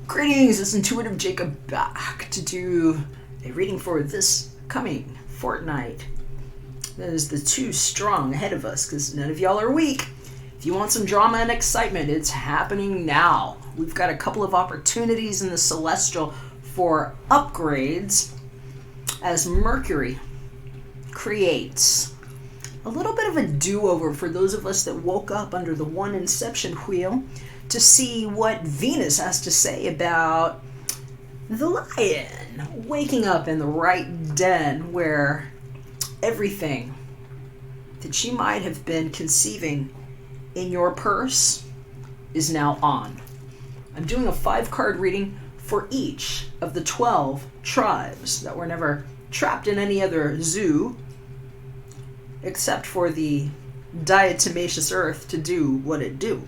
Greetings, it's Intuitive Jakob back to do a reading for this coming Fortnite. That is the too strong ahead of us because none of y'all are weak. If you want some drama and excitement, it's happening now. We've got a couple of opportunities in the celestial for upgrades as Mercury creates a little bit of a do-over for those of us that woke up under the one inception wheel to see what Venus has to say about the lion waking up in the right den where everything that she might have been conceiving in your purse is now on. I'm doing a 5-card reading for each of the 12 tribes that were never trapped in any other zoo except for the diatomaceous earth to do what it do.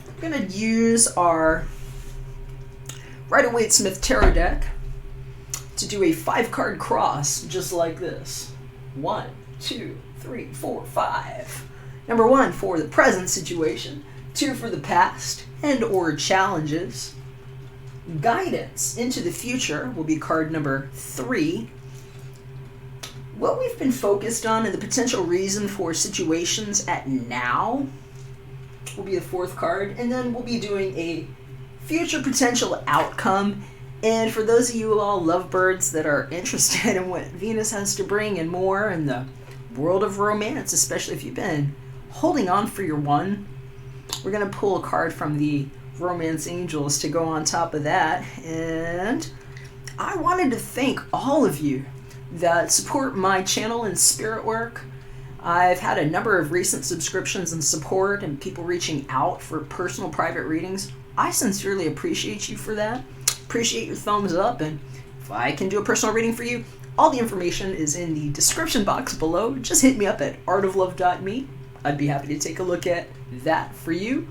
I'm going to use our Rider-Waite-Smith tarot deck to do a 5-card cross just like this. 1, 2, 3, 4, 5. Number 1 for the present situation, 2 for the past and or challenges. Guidance into the future will be card number 3. What we've been focused on and the potential reason for situations at now will be the 4th card, and then we'll be doing a future potential outcome. And for those of you all lovebirds that are interested in what Venus has to bring and more in the world of romance, especially if you've been holding on for your one, we're going to pull a card from the Romance Angels to go on top of that. And I wanted to thank all of you that support my channel and spirit work. I've had a number of recent subscriptions and support and people reaching out for personal private readings. I sincerely appreciate you for that. Appreciate your thumbs up, and if I can do a personal reading for you, all the information is in the description box below. Just hit me up at artoflove.me. I'd be happy to take a look at that for you,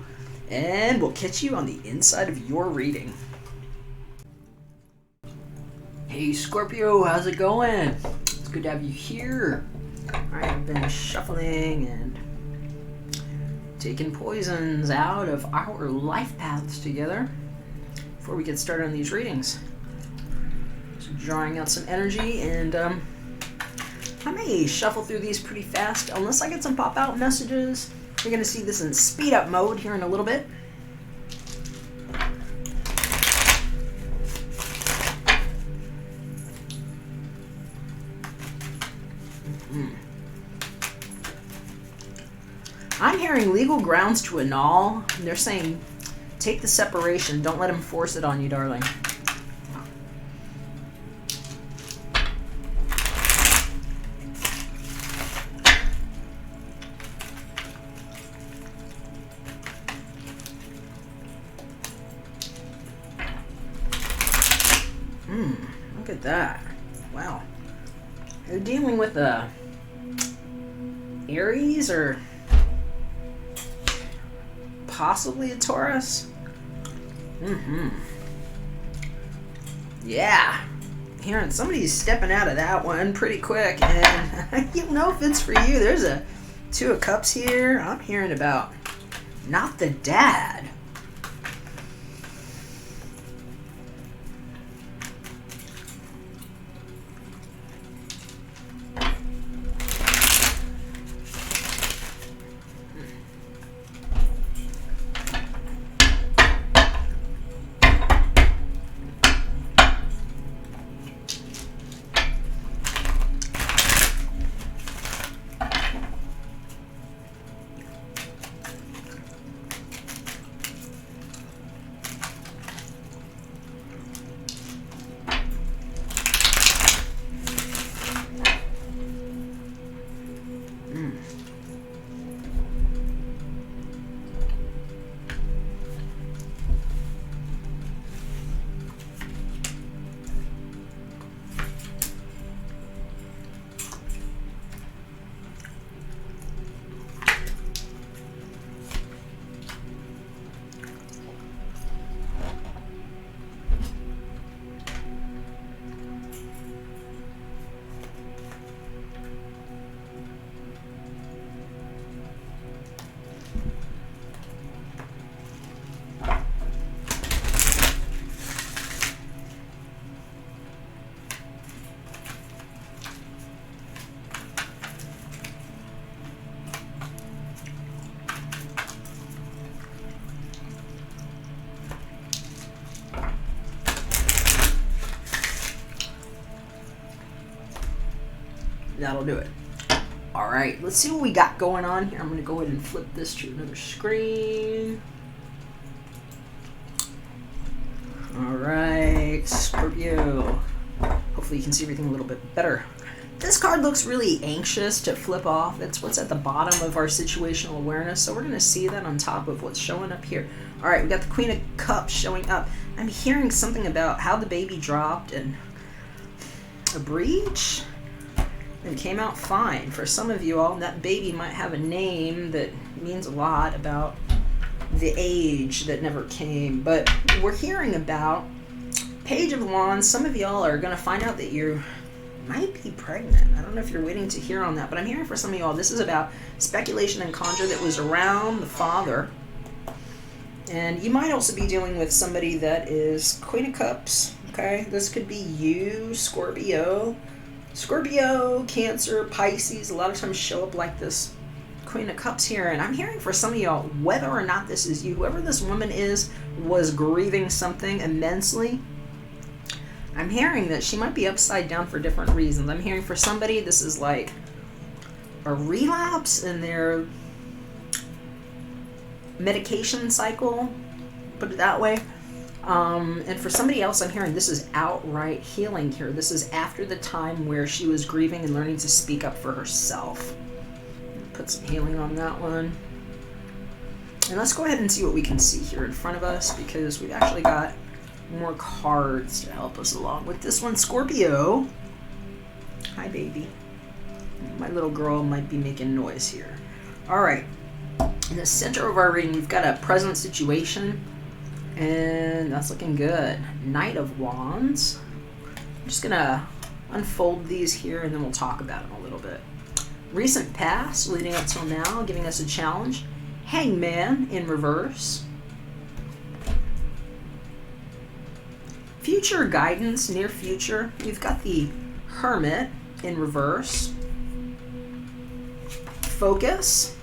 and we'll catch you on the inside of your reading. Hey Scorpio, how's it going? It's good to have you here. Alright, I've been shuffling and taking poisons out of our life paths together before we get started on these readings. So drawing out some energy, and I may shuffle through these pretty fast unless I get some pop-out messages. You're going to see this in speed-up mode here in a little bit. I'm hearing legal grounds to annul, and they're saying take the separation. Don't let him force it on you, darling. Look at that. Wow. You're dealing with a Aries or possibly a Taurus. Yeah. Hearing somebody's stepping out of that one pretty quick, and I don't know if it's for you. There's a 2 of Cups here. I'm hearing about not the dad. That'll do it. All right, let's see what we got going on here. I'm going to go ahead and flip this to another screen. All right, Scorpio. Hopefully you can see everything a little bit better. This card looks really anxious to flip off. That's what's at the bottom of our situational awareness. So we're going to see that on top of what's showing up here. All right, we got the Queen of Cups showing up. I'm hearing something about how the baby dropped and a breach and came out fine. For some of you all, that baby might have a name that means a lot about the age that never came. But we're hearing about Page of Wands. Some of y'all are going to find out that you might be pregnant. I don't know if you're waiting to hear on that, but I'm hearing for some of y'all this is about speculation and conjure that was around the father. And you might also be dealing with somebody that is Queen of Cups. Okay, this could be you, Scorpio, Cancer, Pisces. A lot of times show up like this Queen of Cups here. And I'm hearing for some of y'all, whether or not this is you, whoever this woman is, was grieving something immensely. I'm hearing that she might be upside down for different reasons. I'm hearing for somebody, this is like a relapse in their medication cycle, put it that way. And for somebody else, I'm hearing this is outright healing here. This is after the time where she was grieving and learning to speak up for herself. Put some healing on that one. And let's go ahead and see what we can see here in front of us, because we've actually got more cards to help us along with this one. Scorpio. Hi, baby. My little girl might be making noise here. All right. In the center of our reading, we've got a present situation, and that's looking good. Knight of Wands. I'm just going to unfold these here, and then we'll talk about them a little bit. Recent past, leading up till now, giving us a challenge. Hangman in reverse. Future guidance, near future. We've got the Hermit in reverse. Focus.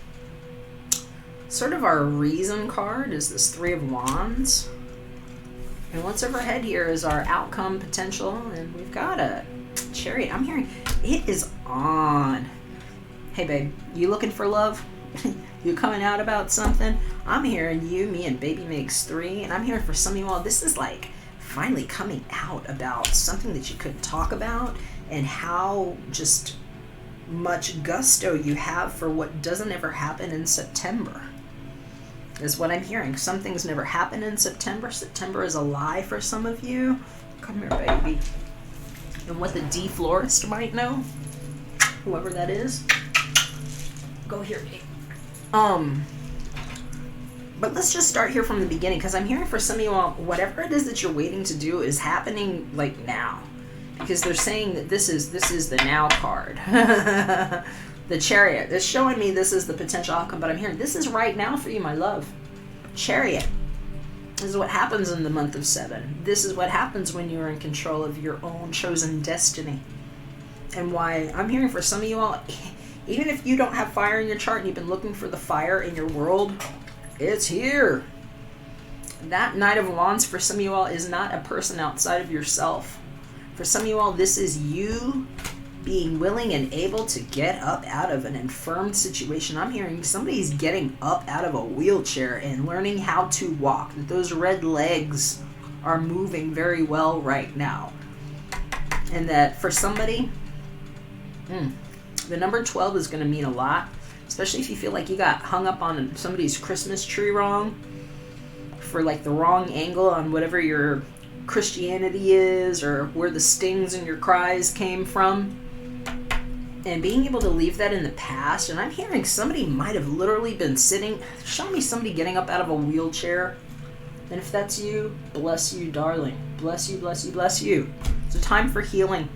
Sort of our reason card is this Three of Wands. And what's overhead here is our outcome potential. And we've got a Chariot. I'm hearing it is on. Hey, babe, you looking for love? You coming out about something? I'm hearing you, me, and baby makes three. And I'm hearing for some of you all, this is like finally coming out about something that you couldn't talk about, and how just much gusto you have for what doesn't ever happen in September is what I'm hearing. Some things never happen in September. September is a lie for some of you. Come here, baby. And what the D florist might know, whoever that is, go here, baby. But let's just start here from the beginning, because I'm hearing for some of you all, whatever it is that you're waiting to do is happening like now, because they're saying that this is the now card. The Chariot. It's showing me this is the potential outcome, but I'm hearing this is right now for you, my love. Chariot. This is what happens in the month of 7. This is what happens when you're in control of your own chosen destiny. And why I'm hearing for some of you all, even if you don't have fire in your chart and you've been looking for the fire in your world, it's here. That Knight of Wands for some of you all is not a person outside of yourself. For some of you all, this is you being willing and able to get up out of an infirmed situation. I'm hearing somebody's getting up out of a wheelchair and learning how to walk. That those red legs are moving very well right now. And that for somebody, the number 12 is going to mean a lot. Especially if you feel like you got hung up on somebody's Christmas tree wrong, for like the wrong angle on whatever your Christianity is, or where the stings and your cries came from. And being able to leave that in the past. And I'm hearing somebody might have literally been sitting, show me somebody getting up out of a wheelchair. And if that's you, bless you, darling. Bless you, bless you, bless you. It's a time for healing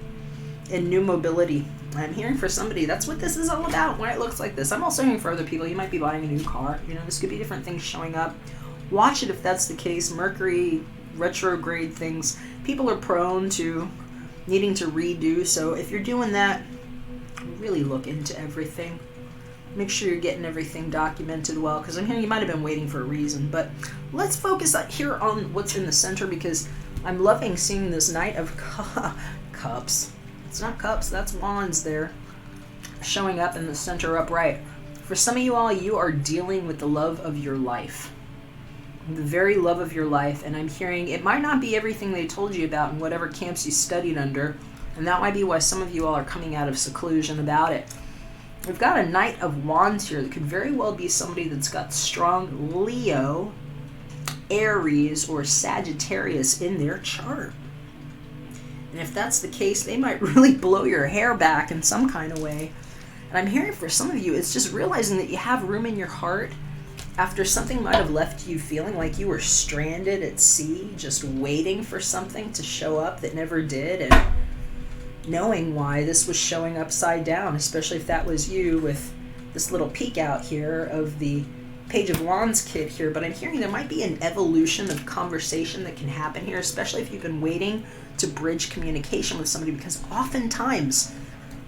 and new mobility. I'm hearing for somebody, that's what this is all about when it looks like this. I'm also hearing for other people, you might be buying a new car. You know, this could be different things showing up. Watch it if that's the case. Mercury, retrograde things. People are prone to needing to redo. So if you're doing that, really look into everything. Make sure you're getting everything documented well, because I'm hearing you might have been waiting for a reason. But let's focus here on what's in the center, because I'm loving seeing this Knight of Cups. It's not cups, that's wands there. showing up in the center upright. For some of you all, you are dealing with the love of your life. The very love of your life. And I'm hearing it might not be everything they told you about in whatever camps you studied under. And that might be why some of you all are coming out of seclusion about it. We've got a Knight of Wands here that could very well be somebody that's got strong Leo, Aries, or Sagittarius in their chart. And if that's the case, they might really blow your hair back in some kind of way. And I'm hearing for some of you, it's just realizing that you have room in your heart after something might have left you feeling like you were stranded at sea, just waiting for something to show up that never did, and knowing why this was showing upside down, especially if that was you with this little peek out here of the Page of Wands kid here. But I'm hearing there might be an evolution of conversation that can happen here, especially if you've been waiting to bridge communication with somebody, because oftentimes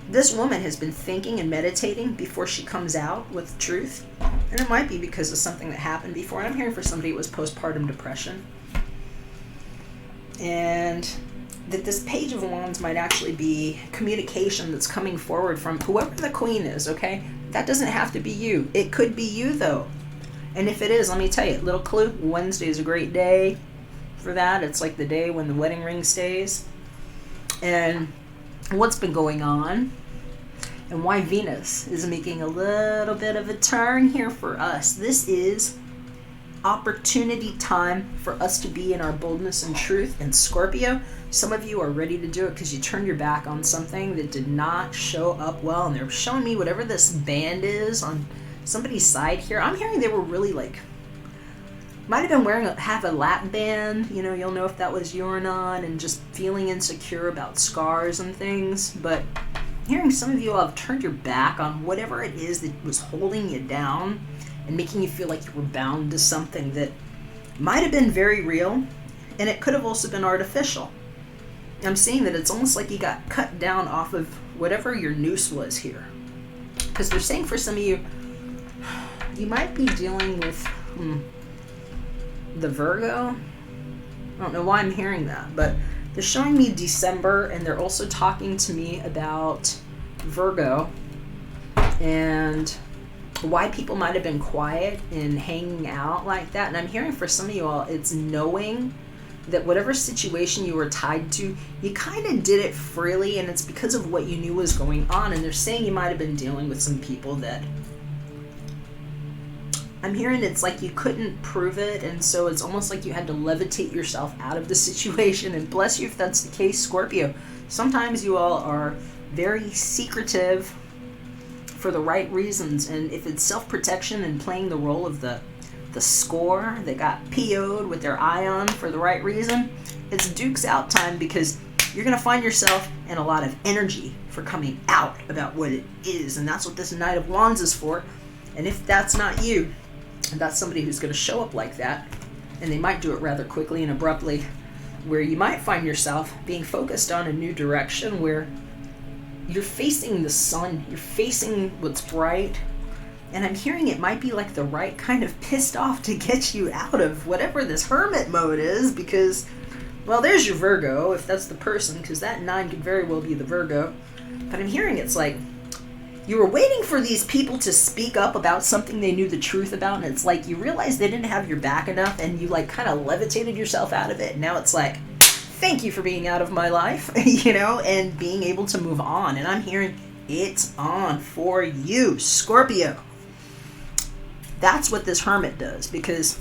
this woman has been thinking and meditating before she comes out with truth. And it might be because of something that happened before. And I'm hearing for somebody it was postpartum depression. And that this Page of Wands might actually be communication that's coming forward from whoever the queen is, okay? That doesn't have to be you. It could be you, though. And if it is, let me tell you, little clue, Wednesday is a great day for that. It's like the day when the wedding ring stays. And what's been going on and why Venus is making a little bit of a turn here for us. This is opportunity time for us to be in our boldness and truth. And Scorpio, some of you are ready to do it because you turned your back on something that did not show up well. And they're showing me whatever this band is on somebody's side here. I'm hearing they were really like, might have been wearing have a lap band. You know, you'll know if that was you or not, and just feeling insecure about scars and things. But hearing some of you all have turned your back on whatever it is that was holding you down and making you feel like you were bound to something that might have been very real, and it could have also been artificial. I'm seeing that it's almost like you got cut down off of whatever your noose was here. Because they're saying for some of you, you might be dealing with the Virgo. I don't know why I'm hearing that, but they're showing me December, and they're also talking to me about Virgo and why people might have been quiet and hanging out like that. And I'm hearing for some of you all, it's knowing that whatever situation you were tied to, you kind of did it freely, and it's because of what you knew was going on. And they're saying you might have been dealing with some people that I'm hearing it's like you couldn't prove it, and so it's almost like you had to levitate yourself out of the situation. And bless you if that's the case, Scorpio. Sometimes you all are very secretive for the right reasons, and if it's self-protection and playing the role of the score that got PO'd with their eye on for the right reason, it's Duke's out time, because you're going to find yourself in a lot of energy for coming out about what it is, and that's what this Knight of Wands is for. And if that's not you, that's somebody who's going to show up like that, and they might do it rather quickly and abruptly, where you might find yourself being focused on a new direction where you're facing the sun, you're facing what's bright. And I'm hearing it might be like the right kind of pissed off to get you out of whatever this hermit mode is, because, well, there's your Virgo, if that's the person, because that 9 could very well be the Virgo. But I'm hearing it's like you were waiting for these people to speak up about something they knew the truth about, and it's like you realized they didn't have your back enough, and you like kind of levitated yourself out of it. And now it's like, thank you for being out of my life, you know, and being able to move on. And I'm hearing it's on for you, Scorpio. That's what this hermit does, because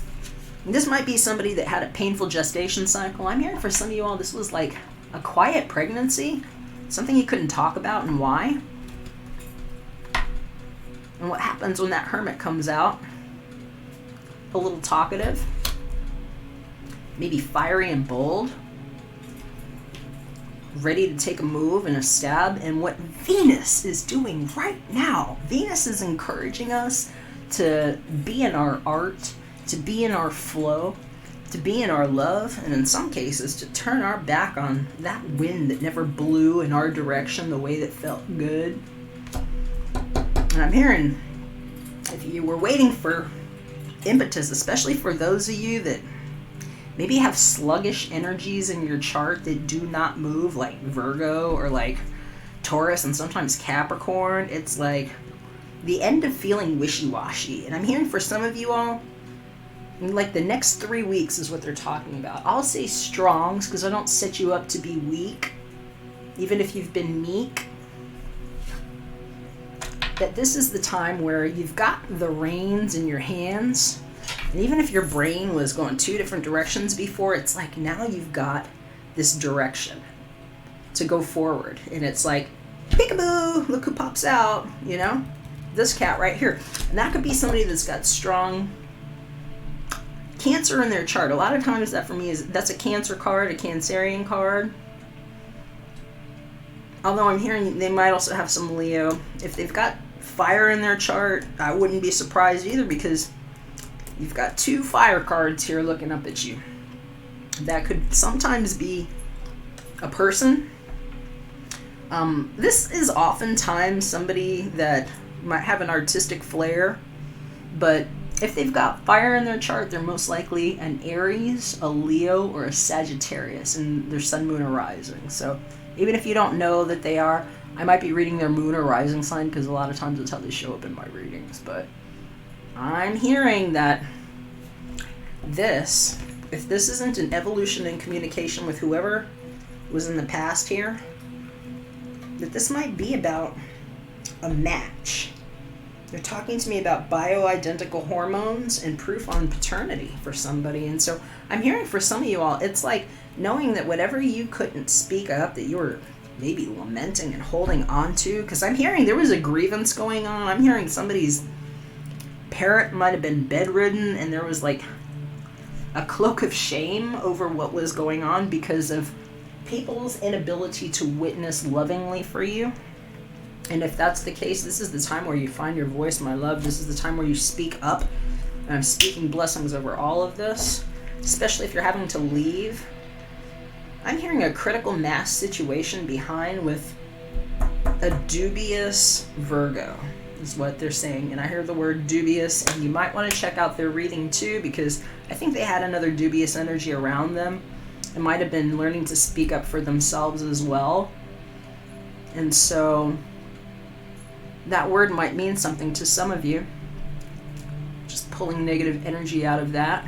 this might be somebody that had a painful gestation cycle. I'm hearing for some of you all, this was like a quiet pregnancy, something you couldn't talk about, and why. And what happens when that hermit comes out? A little talkative, maybe fiery and bold, ready to take a move and a stab. And what Venus is doing right now, Venus is encouraging us to be in our art, to be in our flow, to be in our love, and in some cases to turn our back on that wind that never blew in our direction the way that felt good. And I'm hearing, if you were waiting for impetus, especially for those of you that maybe have sluggish energies in your chart that do not move, like Virgo, or like Taurus and sometimes Capricorn, it's like the end of feeling wishy-washy. And I'm hearing for some of you all, like the next 3 weeks is what they're talking about. I'll say strongs because I don't set you up to be weak, even if you've been meek. That this is the time where you've got the reins in your hands. And even if your brain was going 2 different directions before, it's like now you've got this direction to go forward. And it's like, peekaboo, look who pops out, you know? This cat right here. And that could be somebody that's got strong Cancer in their chart. A lot of times that for me that's a Cancer card, a Cancerian card. Although I'm hearing they might also have some Leo. If they've got fire in their chart, I wouldn't be surprised either, because you've got 2 fire cards here looking up at you. That could sometimes be a person. This is oftentimes somebody that might have an artistic flair, but if they've got fire in their chart, they're most likely an Aries, a Leo, or a Sagittarius in their sun, moon, or rising. So even if you don't know that they are, I might be reading their moon or rising sign, because a lot of times that's how they show up in my readings. But I'm hearing that if this isn't an evolution in communication with whoever was in the past here, that this might be about a match. They're talking to me about bioidentical hormones and proof on paternity for somebody. And so I'm hearing for some of you all, it's like knowing that whatever you couldn't speak up, that you were maybe lamenting and holding on to, because I'm hearing there was a grievance going on. I'm hearing somebody's parent might have been bedridden, and there was like a cloak of shame over what was going on because of people's inability to witness lovingly for you. And if that's the case, this is the time where you find your voice, my love. This is the time where you speak up. And I'm speaking blessings over all of this, especially if you're having to leave. I'm hearing a critical mass situation behind with a dubious Virgo, is what they're saying. And I hear the word dubious, and you might want to check out their reading too, because I think they had another dubious energy around them. It might have been learning to speak up for themselves as well. And so that word might mean something to some of you. Just pulling negative energy out of that.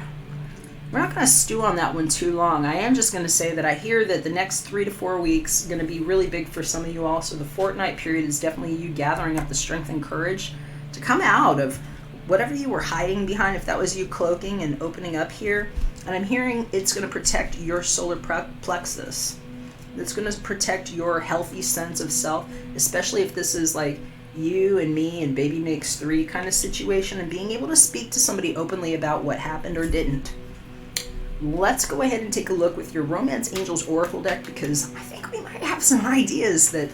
We're not going to stew on that one too long. I am just going to say that I hear that the next 3 to 4 weeks is going to be really big for some of you all. So the Fortnite period is definitely you gathering up the strength and courage to come out of whatever you were hiding behind, if that was you cloaking and opening up here. And I'm hearing it's going to protect your solar plexus. It's going to protect your healthy sense of self, especially if this is like you and me and baby makes 3 kind of situation, and being able to speak to somebody openly about what happened or didn't. Let's go ahead and take a look with your Romance Angels Oracle deck, because I think we might have some ideas that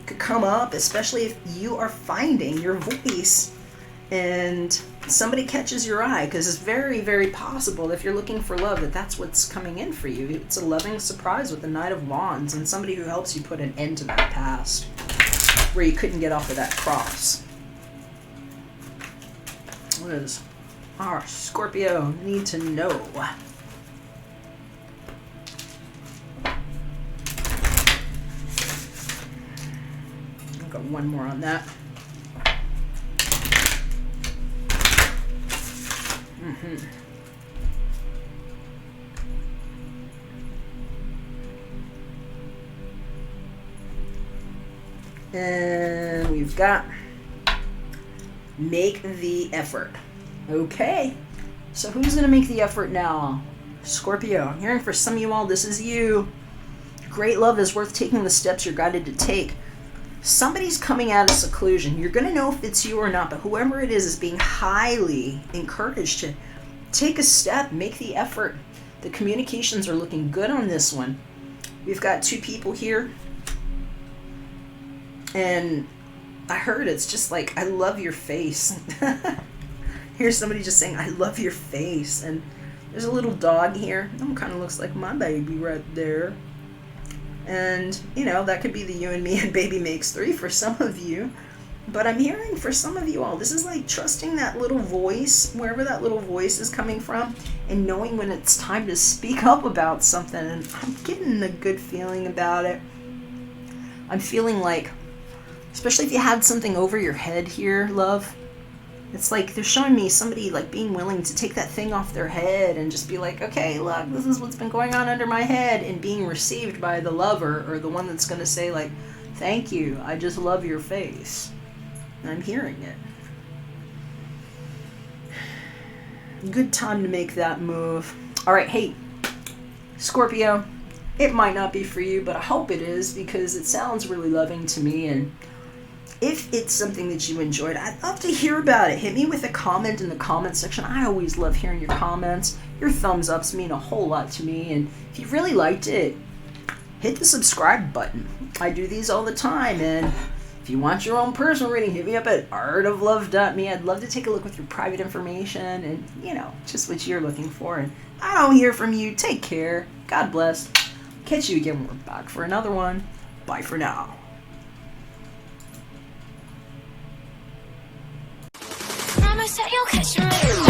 could come up, especially if you are finding your voice and somebody catches your eye, because it's very, very possible if you're looking for love that that's what's coming in for you. It's a loving surprise with the Knight of Wands and somebody who helps you put an end to that past where you couldn't get off of that cross. What does our Scorpio need to know? I've got one more on that. And we've got make the effort. Okay, so who's going to make the effort now? Scorpio. I'm hearing for some of you all, this is you. Great love is worth taking the steps you're guided to take. Somebody's coming out of seclusion. You're going to know if it's you or not, but whoever it is being highly encouraged to take a step, make the effort. The communications are looking good on this one. We've got 2 people here. And I heard it's just like, I love your face. Here's somebody just saying, I love your face. And there's a little dog here. That kind of looks like my baby right there. And, you know, that could be the you and me and baby makes 3 for some of you. But I'm hearing for some of you all, this is like trusting that little voice, wherever that little voice is coming from, and knowing when it's time to speak up about something. And I'm getting a good feeling about it. I'm feeling like, especially if you had something over your head here, love, it's like they're showing me somebody like being willing to take that thing off their head and just be like, okay, look, this is what's been going on under my head, and being received by the lover or the one that's going to say like, thank you, I just love your face. And I'm hearing it. Good time to make that move. All right, hey, Scorpio, it might not be for you, but I hope it is, because it sounds really loving to me, and if it's something that you enjoyed, I'd love to hear about it. Hit me with a comment in the comment section. I always love hearing your comments. Your thumbs ups mean a whole lot to me. And if you really liked it, hit the subscribe button. I do these all the time. And if you want your own personal reading, hit me up at artoflove.me. I'd love to take a look with your private information and, you know, just what you're looking for. And I don't hear from you. Take care. God bless. Catch you again when we're back for another one. Bye for now. Promise that you'll catch me.